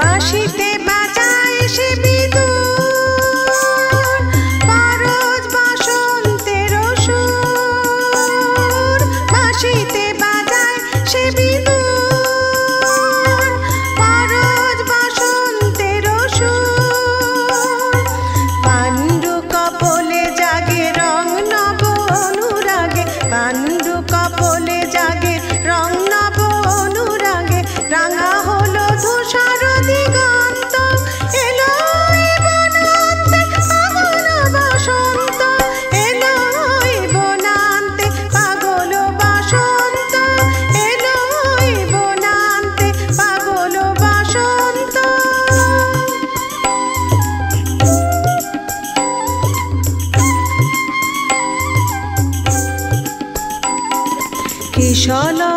বাঁশিতে বাজায় সে বিদুর, পারজ বসন্তের সুর। বাঁশিতে বাজায় সে বিদুর, পারজ বসন্তের সুর। পাণ্ডু কপলে জাগে রং নব অনুরাগে, পাণ্ডু কপলে জাগে রং নব অনুরাগে। রাঙা হলো ধূসর দিগন্ত, এলো বনান্তে পাগল বসন্ত, এলো বনান্তে পাগল বসন্ত, এলো বনান্তে পাগল বসন্ত। কিশলয়